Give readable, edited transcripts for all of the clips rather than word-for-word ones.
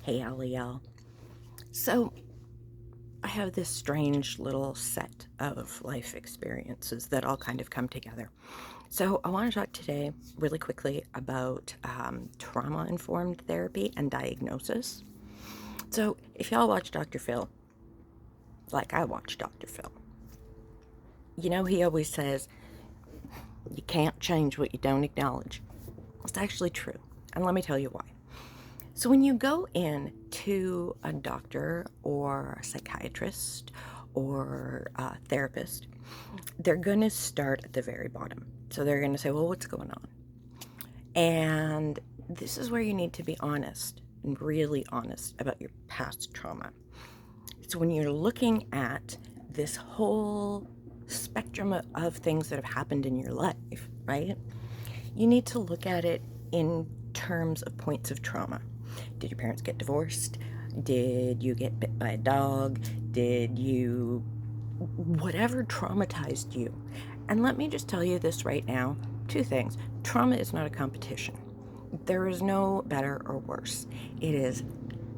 Hey, Aliel. So, I have this strange little set of life experiences that all kind of come together. So, I want to talk today really quickly about trauma informed therapy and diagnosis. So, if y'all watch Dr. Phil, like I watch Dr. Phil, he always says, you can't change what you don't acknowledge. It's actually true. And let me tell you why. So when you go in to a doctor or a psychiatrist or a therapist, they're going to start at the very bottom. So they're going to say, well, what's going on? And this is where you need to be honest and really honest about your past trauma. So when you're looking at this whole spectrum of things that have happened in your life, right? You need to look at it in terms of points of trauma. Did your parents get divorced? Did you get bit by a dog? Did you... Whatever traumatized you. And let me just tell you this right now. Two things. Trauma is not a competition. There is no better or worse. It is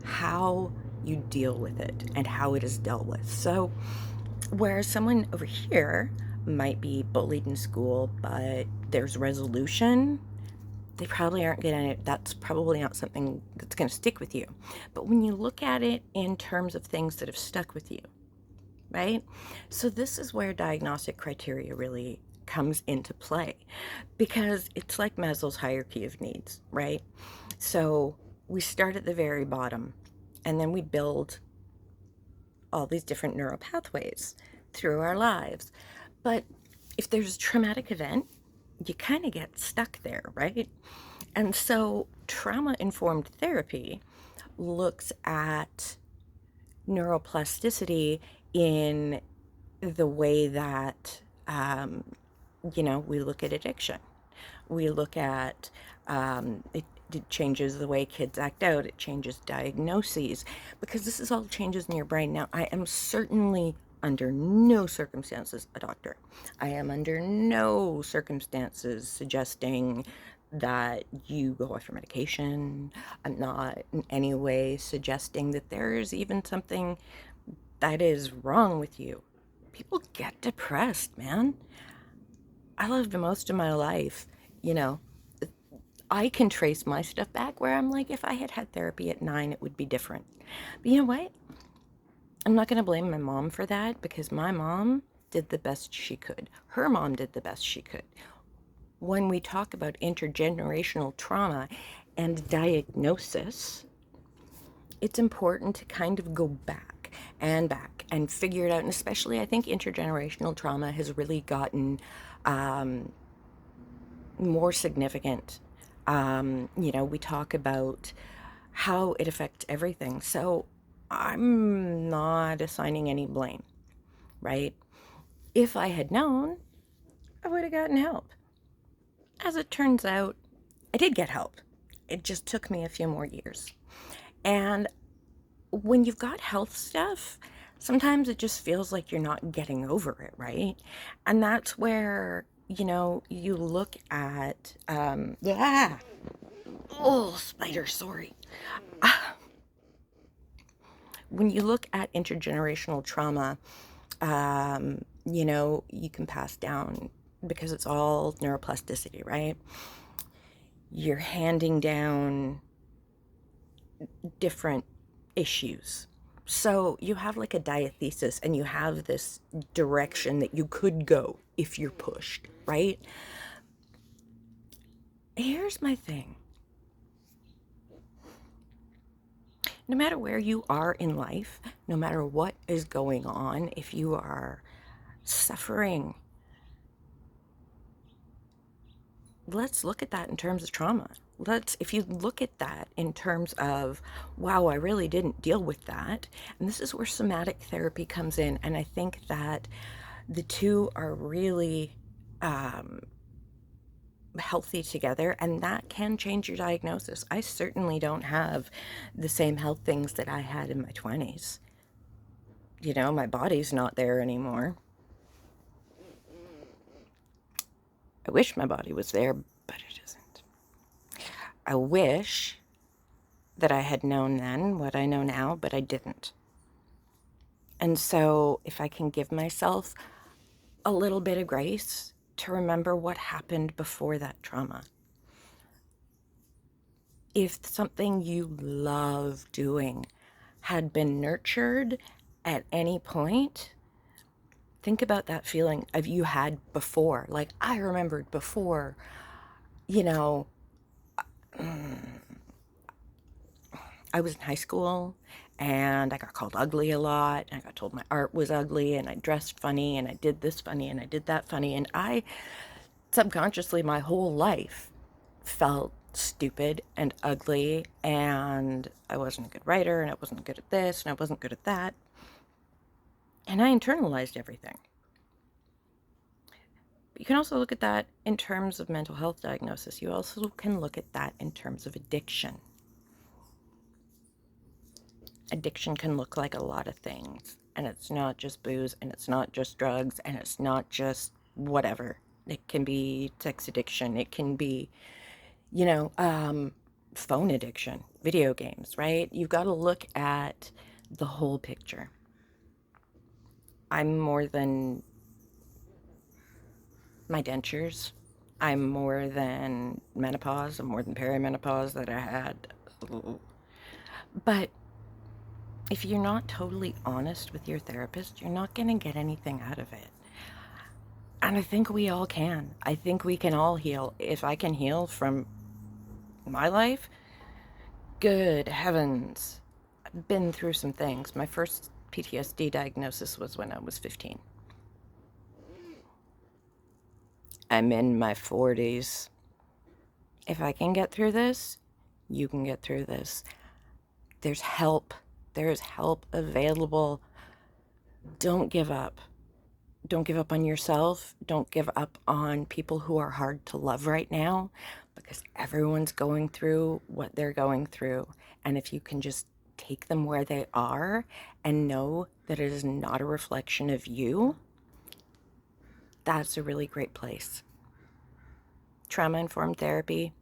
how you deal with it and how it is dealt with. So, whereas someone over here might be bullied in school, but there's resolution, they probably aren't going to, that's probably not something that's going to stick with you. But when you look at it in terms of things that have stuck with you, right? So this is where diagnostic criteria really comes into play, because it's like Maslow's hierarchy of needs, right? So we start at the very bottom and then we build all these different neural pathways through our lives. But if there's a traumatic event, you kind of get stuck there, right? And so trauma-informed therapy looks at neuroplasticity in the way that, we look at addiction. We look at it changes the way kids act out. It changes diagnoses, because this is all changes in your brain. Now, I am certainly under no circumstances a doctor. I am under no circumstances suggesting that you go off your medication. I'm not in any way suggesting that there is even something that is wrong with you. People get depressed, man. I lived most of my life, you know, I can trace my stuff back where I'm like, if I had had therapy at 9, it would be different. But you know what? I'm not going to blame my mom for that, because my mom did the best she could. Her mom did the best she could. When we talk about intergenerational trauma and diagnosis, it's important to kind of go back and figure it out. And especially, I think intergenerational trauma has really gotten more significant. We talk about how it affects everything. So I'm not assigning any blame, right? If I had known, I would have gotten help. As it turns out, I did get help. It just took me a few more years. And when you've got health stuff, sometimes it just feels like you're not getting over it, right? And that's where, you look at, oh, spider, sorry. When you look at intergenerational trauma, you can pass down, because it's all neuroplasticity, right? You're handing down different issues. So you have like a diathesis, and you have this direction that you could go if you're pushed, right? Here's my thing. No matter where you are in life, no matter what is going on, if you are suffering, let's look at that in terms of trauma. If you look at that in terms of, wow, I really didn't deal with that. And this is where somatic therapy comes in. And I think that the two are really healthy together, and that can change your diagnosis. I certainly don't have the same health things that I had in my 20s. My body's not there anymore. I wish my body was there, but it isn't. I wish that I had known then, what I know now, but I didn't. And so if I can give myself a little bit of grace to remember what happened before that trauma. If something you love doing had been nurtured at any point, think about that feeling of you had before. Like I remembered before, you know, I was in high school and I got called ugly a lot. And I got told my art was ugly and I dressed funny and I did this funny and I did that funny. And I subconsciously, my whole life, felt stupid and ugly, and I wasn't a good writer, and I wasn't good at this, and I wasn't good at that. And I internalized everything. But you can also look at that in terms of mental health diagnosis. You also can look at that in terms of addiction. Addiction can look like a lot of things, and it's not just booze, and it's not just drugs, and it's not just whatever. It can be sex addiction. It can be phone addiction, video games, right? You've got to look at the whole picture. I'm more than my dentures. I'm more than menopause. I'm more than perimenopause that I had. But if you're not totally honest with your therapist, you're not going to get anything out of it. And I think we all can. I think we can all heal. If I can heal from my life, good heavens. I've been through some things. My first PTSD diagnosis was when I was 15. I'm in my 40s. If I can get through this, you can get through this. There's help. There's help available. Don't give up. Don't give up on yourself. Don't give up on people who are hard to love right now, because everyone's going through what they're going through. And if you can just take them where they are and know that it is not a reflection of you, that's a really great place. Trauma-informed therapy,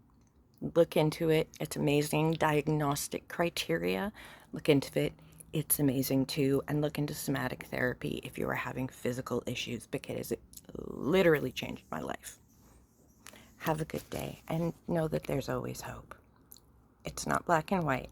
look into it. It's amazing. Diagnostic criteria, look into it. It's amazing too. And look into somatic therapy if you are having physical issues, because it literally changed my life. Have a good day and know that there's always hope. It's not black and white.